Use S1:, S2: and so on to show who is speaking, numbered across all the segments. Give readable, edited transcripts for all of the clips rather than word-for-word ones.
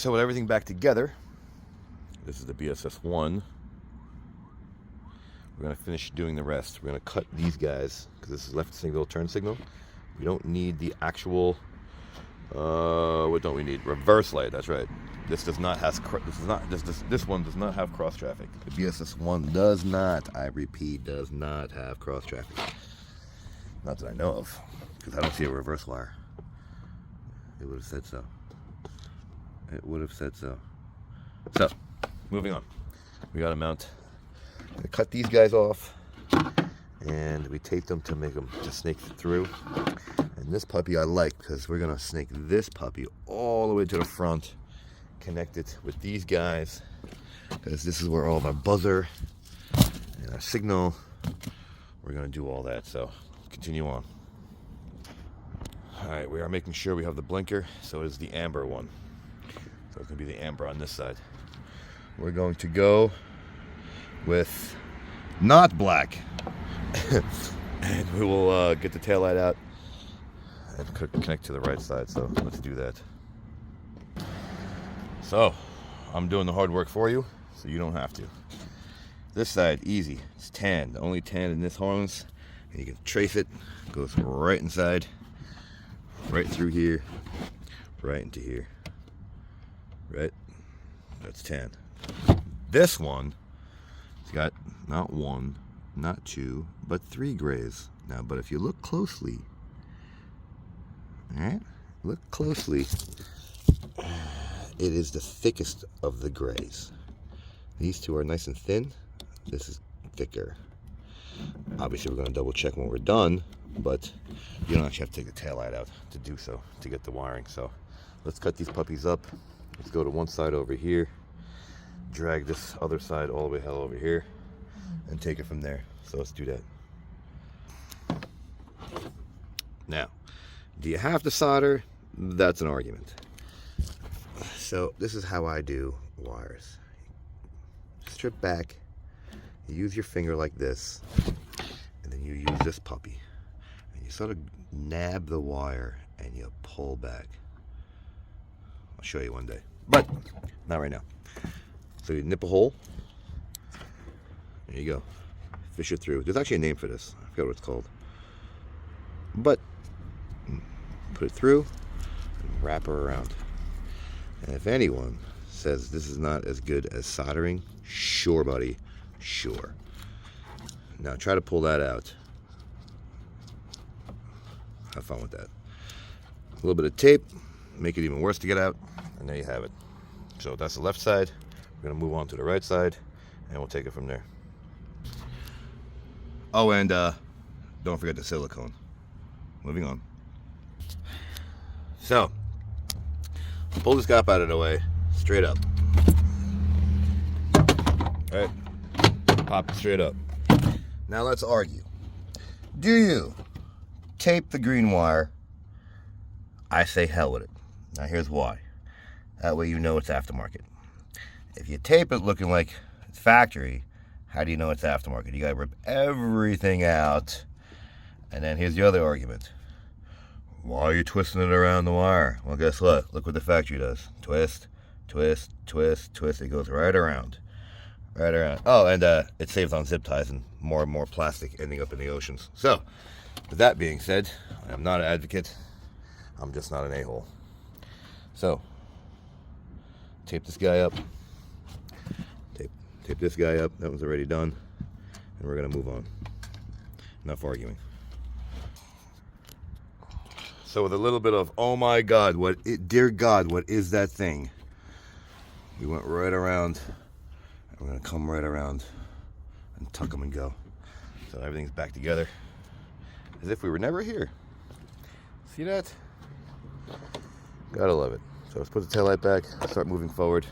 S1: So with everything back together, this is the BSS1. We're going to finish doing the rest. We're going to cut these guys because this is left signal, turn signal. We don't need the actual, what don't we need? Reverse light, that's right. This does not have, this one does not have cross traffic. The BSS1 does not, I repeat, does not have cross traffic. Not that I know of, because I don't see a reverse wire. It would have said so. It would have said so. So, moving on. We got to mount. We cut these guys off, and we tape them to make them to snake through. And this puppy I like because we're gonna snake this puppy all the way to the front, connect it with these guys, because this is where all of our buzzer and our signal. We're gonna do all that. So continue on. All right, we are making sure we have the blinker, so it's the amber one. So it's gonna be the amber on this side. We're going to go with not black. And we will get the taillight out and connect to the right side. So let's do that. So I'm doing the hard work for you, so you don't have to. This side, easy. It's tan. The only tan in this harness. And you can trace it. It goes right inside, right through here, right into here. Right? That's tan. This one, it's got not one, not two, but 3 grays. Now, but if you look closely, all right, look closely, it is the thickest of the grays. These two are nice and thin. This is thicker. Obviously, we're going to double check when we're done, but you don't actually have to take the taillight out to do so, to get the wiring. So let's cut these puppies up. Let's go to one side over here, drag this other side all the way hell over here, and take it from there. So let's do that. Now, do you have to solder? That's an argument. So this is how I do wires. Strip back, you use your finger like this, and then you use this puppy, and you sort of nab the wire and you pull back. I'll show you one day, but not right now. So you nip a hole. There you go. Fish it through. There's actually a name for this. I forgot what it's called. But put it through and wrap her around. And if anyone says this is not as good as soldering, sure, buddy, sure. Now try to pull that out. Have fun with that. A little bit of tape, make it even worse to get out, and there you have it. So that's the left side. We're gonna move on to the right side, and we'll take it from there. Oh, and don't forget the silicone. Moving on. So, pull this gap out of the way, straight up. All right, pop it straight up. Now let's argue. Do you tape the green wire? I say hell with it. Now here's why. That way you know it's aftermarket. If you tape it looking like it's factory, how do you know it's aftermarket? You gotta rip everything out. And then here's the other argument. Why are you twisting it around the wire? Well, guess what? Look what the factory does. Twist, twist, twist, twist. It goes right around. Right around. Oh, and it saves on zip ties and more plastic ending up in the oceans. So, with that being said, I am not an advocate. I'm just not an a-hole. So, tape this guy up. Tape this guy up. That one's already done. And we're going to move on. Enough arguing. So with a little bit of, oh my God, dear God, what is that thing? We went right around. And we're going to come right around and tuck them and go. So everything's back together as if we were never here. See that? Gotta love it. So let's put the taillight back, start moving forward.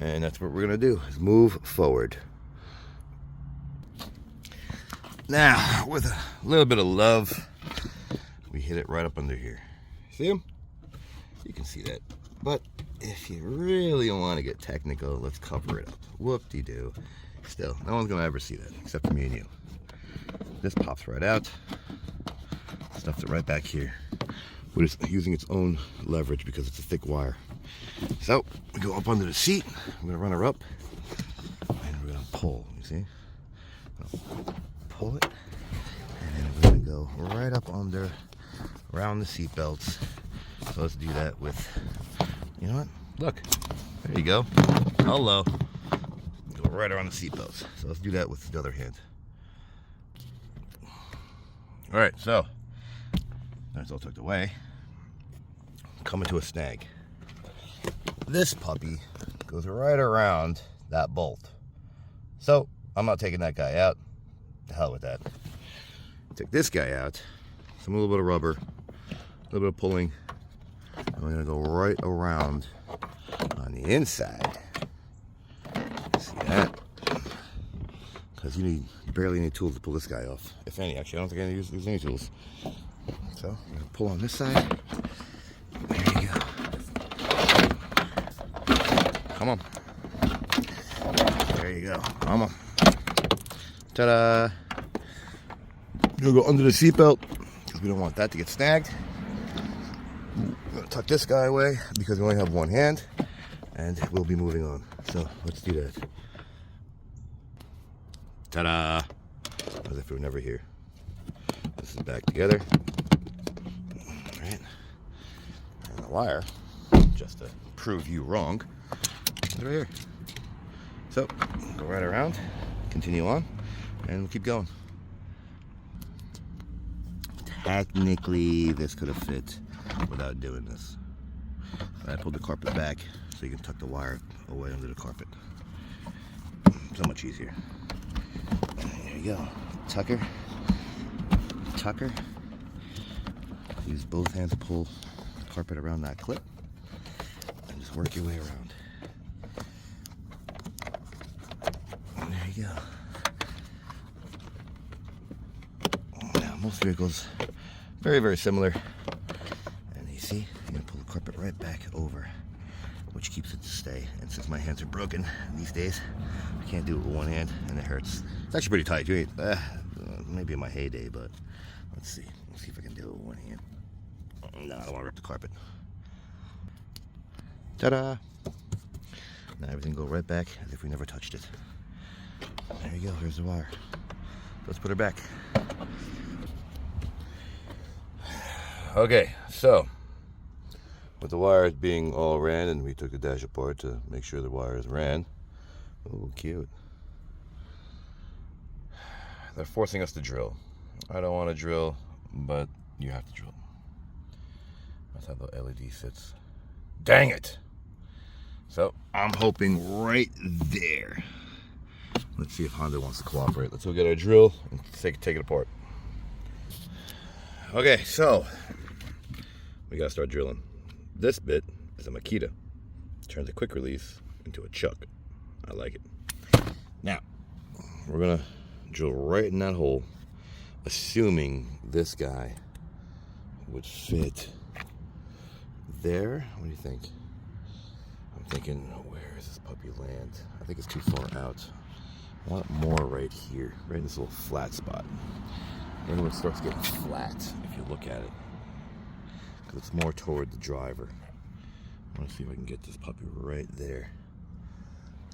S1: And that's what we're gonna do, is move forward. Now, with a little bit of love, we hit it right up under here. See him? You can see that. But if you really want to get technical, let's cover it up. Whoop-de-doo. Still, no one's gonna ever see that, except for me and you. This pops right out. Stuffs it right back here. but it's using its own leverage because it's a thick wire. So we go up under the seat. I'm gonna run her up, and we're gonna pull. You see? Pull it, and then we're gonna go right up under, around the seat belts. So let's do that with, you know what? Look, there you go. Hello. Go right around the seat belts. So let's do that with the other hand. All right, so that's all tucked away. Coming to a snag. This puppy goes right around that bolt. So I'm not taking that guy out. The hell with that. Take this guy out. Some little bit of rubber, a little bit of pulling. And we're gonna go right around on the inside. See that? Because you barely any tools to pull this guy off. If any, actually, I don't think I use any tools. So I'm gonna pull on this side. There you go. Come on. There you go. Come on. Ta-da! We're gonna go under the seatbelt because we don't want that to get snagged. I'm gonna tuck this guy away because we only have one hand, and we'll be moving on. So let's do that. Ta-da! As if we were never here. This is back together. All right. And the wire, just to prove you wrong, is right here. So go right around, continue on, and we'll keep going. Technically, this could have fit without doing this. But I pulled the carpet back so you can tuck the wire away under the carpet. So much easier. There you go. Tucker. Tucker. Use both hands to pull the carpet around that clip. And just work your way around. And there you go. Now, most vehicles, very, very similar. And you see, you're going to pull the carpet right back over, which keeps it to stay. And since my hands are broken these days, I can't do it with one hand, and it hurts. It's actually pretty tight. You ain't, maybe in my heyday, but let's see. Let's see if I can do it with one hand. No, I don't want to rip the carpet. Ta-da! Now everything go right back as if we never touched it. There you go. Here's the wire. Let's put her back. Okay, so with the wires being all ran, and we took the dash apart to make sure the wires ran. Oh, cute. They're forcing us to drill. I don't want to drill, but you have to drill. That's how the LED sits. Dang it! So I'm hoping right there. Let's see if Honda wants to cooperate. Let's go get our drill and take it apart. Okay, so we gotta start drilling. This bit is a Makita. Turns a quick release into a chuck. I like it. Now, we're gonna drill right in that hole, assuming this guy would fit there. What do you think? I'm thinking, where does this puppy land? I think it's too far out. I want more right here, right in this little flat spot. Then when it starts getting flat, if you look at it, because it's more toward the driver. I want to see if I can get this puppy right there,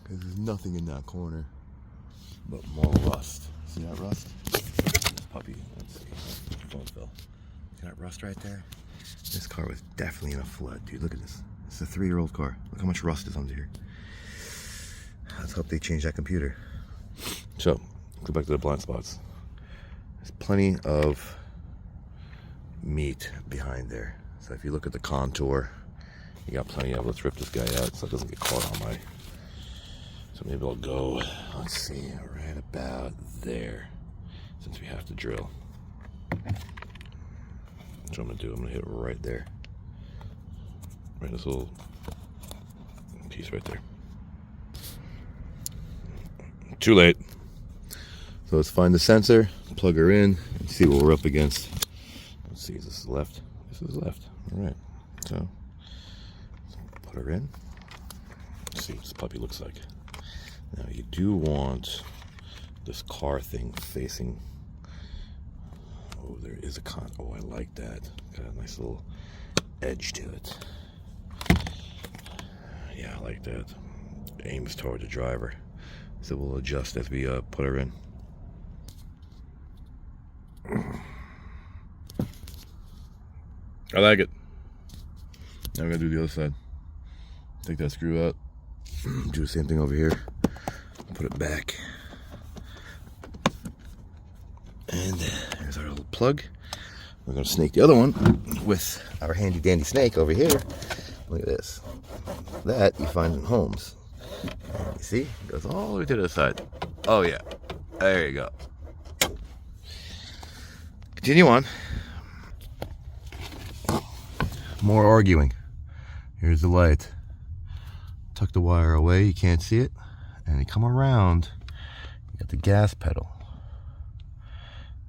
S1: because there's nothing in that corner but more rust. See that rust? This puppy, let's see, phone fell. See that rust right there? This car was definitely in a flood, dude. Look at this. It's a 3-year-old car. Look how much rust is under here. Let's hope they change that computer. So, go back to the blind spots. There's plenty of meat behind there. So if you look at the contour, you got plenty of. Let's rip this guy out so it doesn't get caught on my. So maybe I'll go, let's see, right about there, since we have to drill. That's what I'm gonna do. I'm gonna hit it right there. Right in this little piece right there. Too late. So let's find the sensor, plug her in, and see what we're up against. Let's see, is this left? This is left. All right. So put her in. Let's see what this puppy looks like. Now you do want this car thing facing. Oh, there is a oh, I like that. Got a nice little edge to it. Yeah, I like that. Aims toward the driver, so we'll adjust as we put her in. I like it. Now I'm gonna do the other side. Take that screw out. Do the same thing over here. Put it back. And there's our little plug. We're gonna snake the other one with our handy dandy snake over here. Look at this. That you find in homes. You see? It goes all the way to the side. Oh yeah. There you go. Continue on. More arguing. Here's the light. Tuck the wire away, you can't see it. And you come around, you got the gas pedal.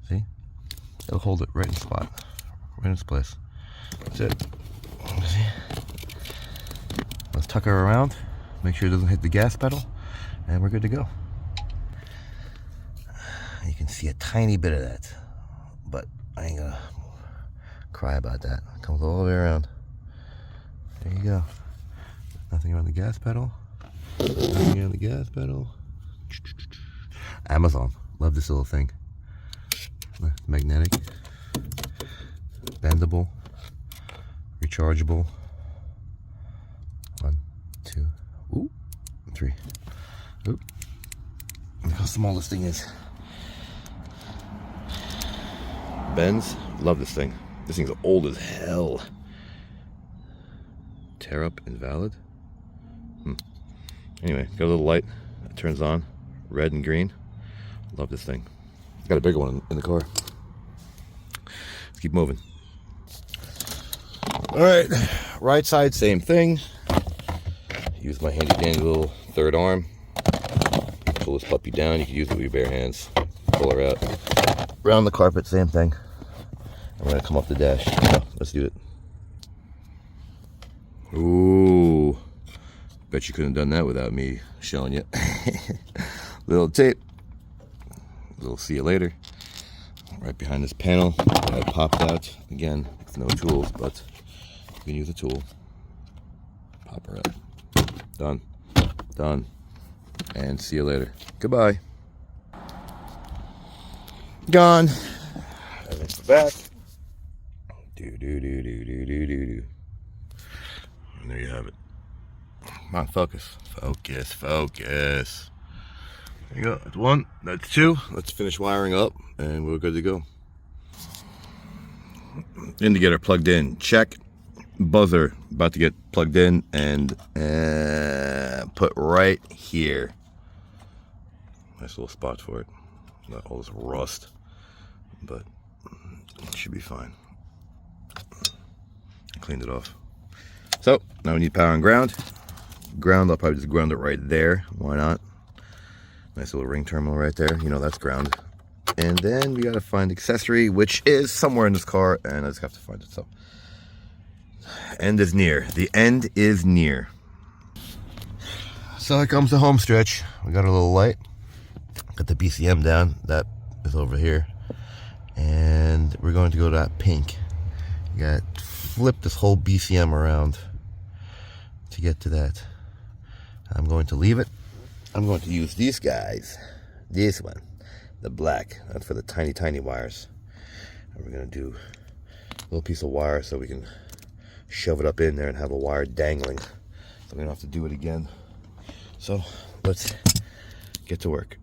S1: See? It'll hold it right in the spot. Right in its place. That's it. See? Let's tuck her around. Make sure it doesn't hit the gas pedal. And we're good to go. You can see a tiny bit of that. But I ain't gonna cry about that. It comes all the way around. There you go. Nothing on the gas pedal. Nothing on the gas pedal. Amazon. Love this little thing. Magnetic. Bendable. Rechargeable. 1, 2, ooh, 3. Oop. Look how small this thing is. Benz. Love this thing. This thing's old as hell. Tear up invalid. Anyway, got a little light. It turns on. Red and green. Love this thing. Got a bigger one in the car. Let's keep moving. Alright. Right side, same thing. Use my handy dandy little third arm. Pull this puppy down. You can use it with your bare hands. Pull her out. Around the carpet, same thing. I'm going to come up the dash. So, let's do it. Ooh. Bet you couldn't have done that without me showing you. Little tape. Little see you later. Right behind this panel. I popped out. Again, with no tools, but you can use a tool. Pop her out. Done. Done. And see you later. Goodbye. Gone. And it's the back. Do. And there you have it. Come on, focus. Focus, focus. There you go. That's one. That's two. Let's finish wiring up and we're good to go. Indicator plugged in. Check. Buzzer about to get plugged in and put right here. Nice little spot for it. Not all this rust, but it should be fine. Cleaned it off. So now we need power and ground. Ground, I'll probably just ground it right there. Why not? Nice little ring terminal right there. You know that's ground. And then we gotta find accessory, which is somewhere in this car, and I just have to find it. So end is near. The end is near. So here comes the home stretch. We got a little light. Got the BCM down. That is over here. And we're going to go to that pink. You got to flip this whole BCM around to get to that. I'm going to leave it. I'm going to use these guys. This one, the black. That's for the tiny, tiny wires. And we're going to do a little piece of wire so we can shove it up in there and have a wire dangling. So we don't have to do it again. So let's get to work.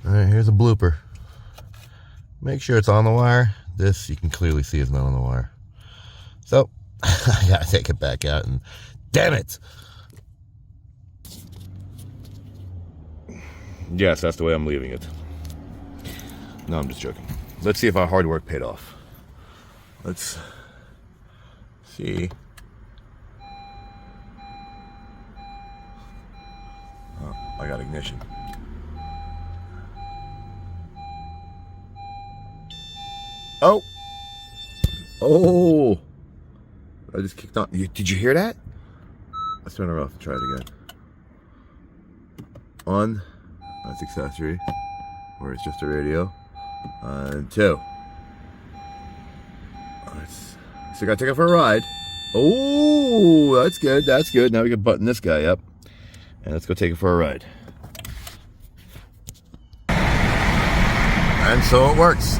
S1: All right, here's a blooper. Make sure it's on the wire. This you can clearly see is not on the wire. So I gotta take it back out and damn it. Yes, that's the way I'm leaving it. No, I'm just joking. Let's see if our hard work paid off. Let's see. Oh, I got ignition. Oh! Oh! I just kicked on. Did you hear that? Let's turn her off and try it again. On. That's accessory. Where it's just a radio. And two. Let's So I gotta take it for a ride. Oh, that's good. That's good. Now we can button this guy up. And let's go take it for a ride. And so it works.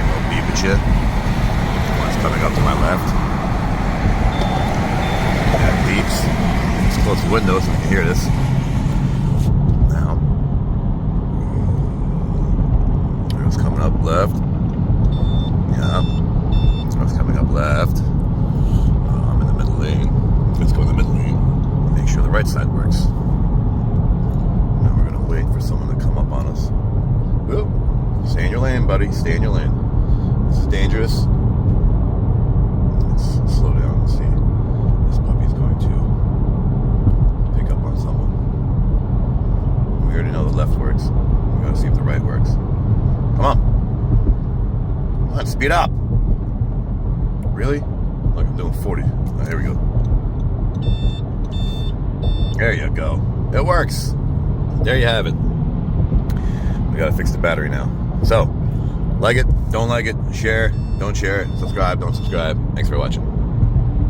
S1: I'll beep at you. One's coming up to my left. That beeps. Let's close the window so we can hear this. Now. It's coming up left. Yeah. It's coming up left. I'm in the middle lane. Let's go in the middle lane. Make sure the right side works. Now we're gonna wait for someone to come up on us. Whoop. Stay in your lane, buddy. Stay in your lane. This is dangerous. Let's slow down and see. This puppy's going to pick up on someone. We already know the left works. We gotta see if the right works. Come on. Come on, speed up. Really? Look, I'm doing 40. Oh, here we go. There you go. It works. There you have it. We gotta fix the battery now. So, like it, don't like it, share, don't share, subscribe, don't subscribe. Thanks for watching.